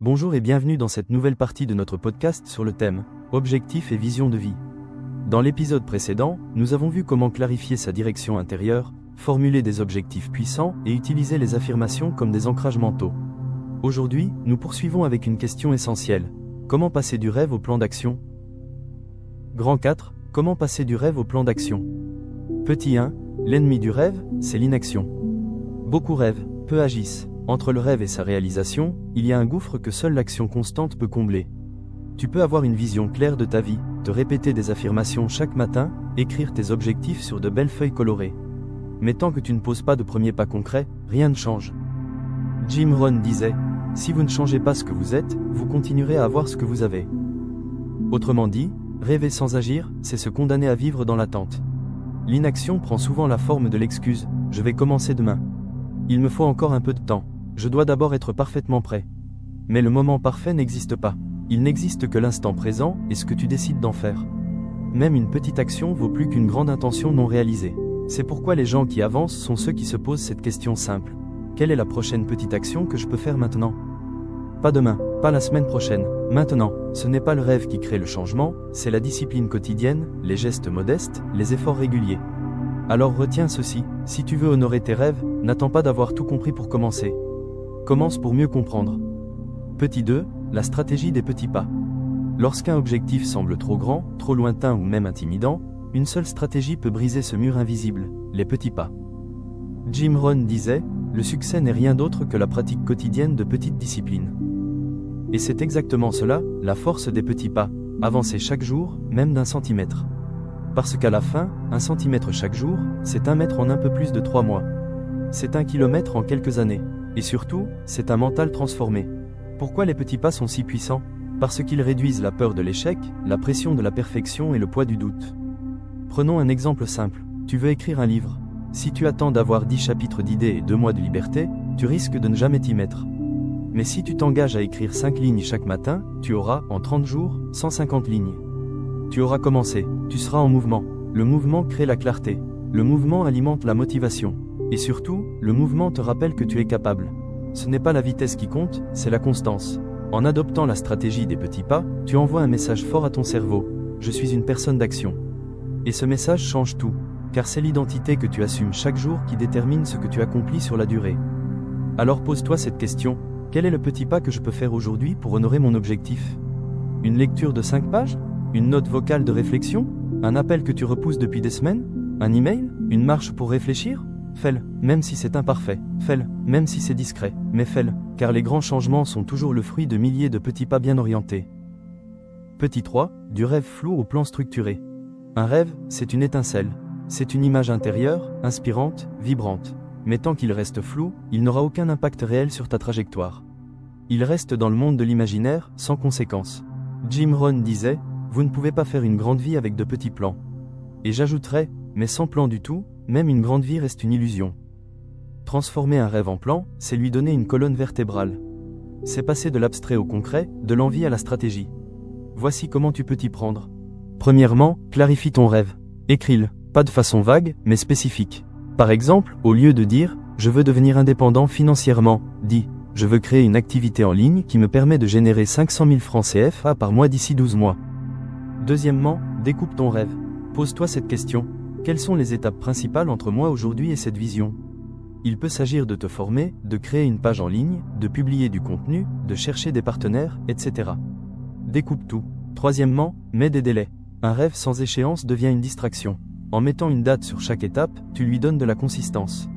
Bonjour et bienvenue dans cette nouvelle partie de notre podcast sur le thème « Objectifs et vision de vie ». Dans l'épisode précédent, nous avons vu comment clarifier sa direction intérieure, formuler des objectifs puissants et utiliser les affirmations comme des ancrages mentaux. Aujourd'hui, nous poursuivons avec une question essentielle. Comment passer du rêve au plan d'action ? Grand 4. Comment passer du rêve au plan d'action ? Petit 1. L'ennemi du rêve, c'est l'inaction. Beaucoup rêvent, peu agissent. Entre le rêve et sa réalisation, il y a un gouffre que seule l'action constante peut combler. Tu peux avoir une vision claire de ta vie, te répéter des affirmations chaque matin, écrire tes objectifs sur de belles feuilles colorées. Mais tant que tu ne poses pas de premier pas concret, rien ne change. Jim Rohn disait « Si vous ne changez pas ce que vous êtes, vous continuerez à avoir ce que vous avez ». Autrement dit, rêver sans agir, c'est se condamner à vivre dans l'attente. L'inaction prend souvent la forme de l'excuse « Je vais commencer demain. Il me faut encore un peu de temps. Je dois d'abord être parfaitement prêt. » Mais le moment parfait n'existe pas. Il n'existe que l'instant présent et ce que tu décides d'en faire. Même une petite action vaut plus qu'une grande intention non réalisée. C'est pourquoi les gens qui avancent sont ceux qui se posent cette question simple. Quelle est la prochaine petite action que je peux faire maintenant ? Pas demain, pas la semaine prochaine, maintenant. Ce n'est pas le rêve qui crée le changement, c'est la discipline quotidienne, les gestes modestes, les efforts réguliers. Alors retiens ceci, si tu veux honorer tes rêves, n'attends pas d'avoir tout compris pour commencer. Commence pour mieux comprendre. Petit 2, la stratégie des petits pas. Lorsqu'un objectif semble trop grand, trop lointain ou même intimidant, une seule stratégie peut briser ce mur invisible, les petits pas. Jim Rohn disait, le succès n'est rien d'autre que la pratique quotidienne de petites disciplines. Et c'est exactement cela, la force des petits pas, avancer chaque jour, même d'1 centimètre. Parce qu'à la fin, 1 centimètre chaque jour, c'est 1 mètre en un peu plus de 3 mois. C'est 1 kilomètre en quelques années. Et surtout, c'est un mental transformé. Pourquoi les petits pas sont si puissants ? Parce qu'ils réduisent la peur de l'échec, la pression de la perfection et le poids du doute. Prenons un exemple simple. Tu veux écrire un livre. Si tu attends d'avoir 10 chapitres d'idées et 2 mois de liberté, tu risques de ne jamais t'y mettre. Mais si tu t'engages à écrire 5 lignes chaque matin, tu auras, en 30 jours, 150 lignes. Tu auras commencé, tu seras en mouvement. Le mouvement crée la clarté. Le mouvement alimente la motivation. Et surtout, le mouvement te rappelle que tu es capable. Ce n'est pas la vitesse qui compte, c'est la constance. En adoptant la stratégie des petits pas, tu envoies un message fort à ton cerveau. Je suis une personne d'action. Et ce message change tout, car c'est l'identité que tu assumes chaque jour qui détermine ce que tu accomplis sur la durée. Alors pose-toi cette question, quel est le petit pas que je peux faire aujourd'hui pour honorer mon objectif ? Une lecture de 5 pages ? Une note vocale de réflexion ? Un appel que tu repousses depuis des semaines ? Un email ? Une marche pour réfléchir ? Fais-le, même si c'est imparfait. Fais-le, même si c'est discret. Mais fais-le, car les grands changements sont toujours le fruit de milliers de petits pas bien orientés. Petit 3, du rêve flou au plan structuré. Un rêve, c'est une étincelle. C'est une image intérieure, inspirante, vibrante. Mais tant qu'il reste flou, il n'aura aucun impact réel sur ta trajectoire. Il reste dans le monde de l'imaginaire, sans conséquence. Jim Rohn disait, vous ne pouvez pas faire une grande vie avec de petits plans. Et j'ajouterais, mais sans plan du tout, même une grande vie reste une illusion. Transformer un rêve en plan, c'est lui donner une colonne vertébrale. C'est passer de l'abstrait au concret, de l'envie à la stratégie. Voici comment tu peux t'y prendre. Premièrement, clarifie ton rêve. Écris-le, pas de façon vague, mais spécifique. Par exemple, au lieu de dire « je veux devenir indépendant financièrement », dis « je veux créer une activité en ligne qui me permet de générer 500 000 francs CFA par mois d'ici 12 mois ». Deuxièmement, découpe ton rêve. Pose-toi cette question. Quelles sont les étapes principales entre moi aujourd'hui et cette vision ? Il peut s'agir de te former, de créer une page en ligne, de publier du contenu, de chercher des partenaires, etc. Découpe tout. Troisièmement, mets des délais. Un rêve sans échéance devient une distraction. En mettant une date sur chaque étape, tu lui donnes de la consistance.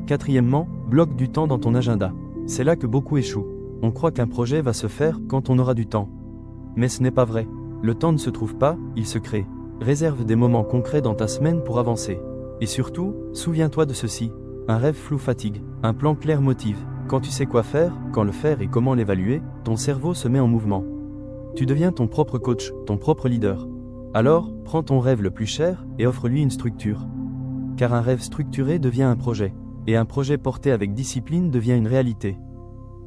Quatrièmement, bloque du temps dans ton agenda. C'est là que beaucoup échouent. On croit qu'un projet va se faire quand on aura du temps. Mais ce n'est pas vrai. Le temps ne se trouve pas, il se crée. Réserve des moments concrets dans ta semaine pour avancer. Et surtout, souviens-toi de ceci. Un rêve flou fatigue, un plan clair motive. Quand tu sais quoi faire, quand le faire et comment l'évaluer, ton cerveau se met en mouvement. Tu deviens ton propre coach, ton propre leader. Alors, prends ton rêve le plus cher et offre-lui une structure. Car un rêve structuré devient un projet. Et un projet porté avec discipline devient une réalité.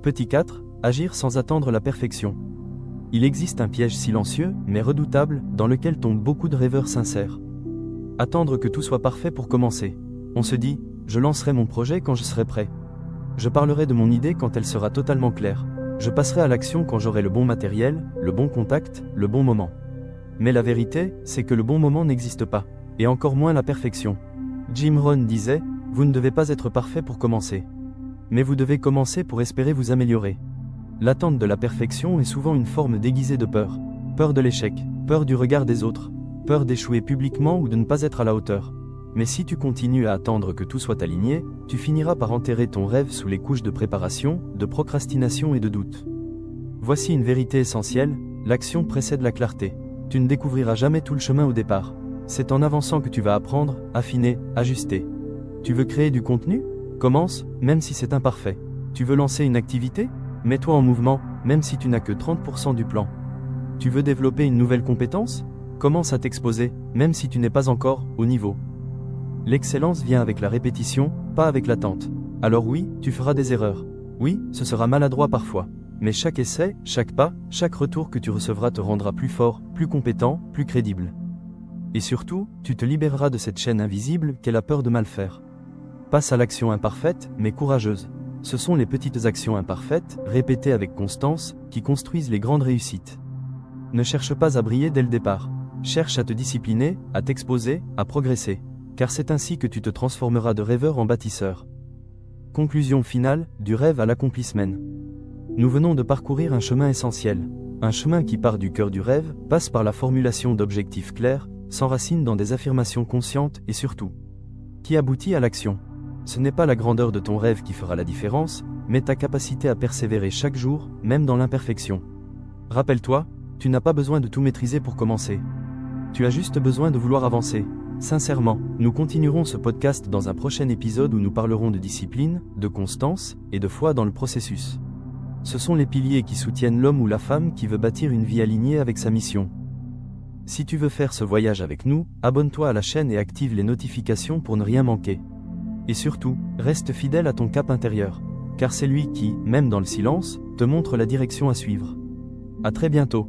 Petit 4, agir sans attendre la perfection. Il existe un piège silencieux, mais redoutable, dans lequel tombent beaucoup de rêveurs sincères. Attendre que tout soit parfait pour commencer. On se dit, je lancerai mon projet quand je serai prêt. Je parlerai de mon idée quand elle sera totalement claire. Je passerai à l'action quand j'aurai le bon matériel, le bon contact, le bon moment. Mais la vérité, c'est que le bon moment n'existe pas, et encore moins la perfection. Jim Rohn disait, vous ne devez pas être parfait pour commencer. Mais vous devez commencer pour espérer vous améliorer. L'attente de la perfection est souvent une forme déguisée de peur. Peur de l'échec, peur du regard des autres, peur d'échouer publiquement ou de ne pas être à la hauteur. Mais si tu continues à attendre que tout soit aligné, tu finiras par enterrer ton rêve sous les couches de préparation, de procrastination et de doute. Voici une vérité essentielle, l'action précède la clarté. Tu ne découvriras jamais tout le chemin au départ. C'est en avançant que tu vas apprendre, affiner, ajuster. Tu veux créer du contenu? Commence, même si c'est imparfait. Tu veux lancer une activité? Mets-toi en mouvement, même si tu n'as que 30% du plan. Tu veux développer une nouvelle compétence? Commence à t'exposer, même si tu n'es pas encore au niveau. L'excellence vient avec la répétition, pas avec l'attente. Alors oui, tu feras des erreurs. Oui, ce sera maladroit parfois. Mais chaque essai, chaque pas, chaque retour que tu recevras te rendra plus fort, plus compétent, plus crédible. Et surtout, tu te libéreras de cette chaîne invisible qu'est la peur de mal faire. Passe à l'action imparfaite, mais courageuse. Ce sont les petites actions imparfaites, répétées avec constance, qui construisent les grandes réussites. Ne cherche pas à briller dès le départ. Cherche à te discipliner, à t'exposer, à progresser. Car c'est ainsi que tu te transformeras de rêveur en bâtisseur. Conclusion finale, du rêve à l'accomplissement. Nous venons de parcourir un chemin essentiel. Un chemin qui part du cœur du rêve, passe par la formulation d'objectifs clairs, s'enracine dans des affirmations conscientes et surtout, qui aboutit à l'action. Ce n'est pas la grandeur de ton rêve qui fera la différence, mais ta capacité à persévérer chaque jour, même dans l'imperfection. Rappelle-toi, tu n'as pas besoin de tout maîtriser pour commencer. Tu as juste besoin de vouloir avancer. Sincèrement, nous continuerons ce podcast dans un prochain épisode où nous parlerons de discipline, de constance et de foi dans le processus. Ce sont les piliers qui soutiennent l'homme ou la femme qui veut bâtir une vie alignée avec sa mission. Si tu veux faire ce voyage avec nous, abonne-toi à la chaîne et active les notifications pour ne rien manquer. Et surtout, reste fidèle à ton cap intérieur, car c'est lui qui, même dans le silence, te montre la direction à suivre. À très bientôt.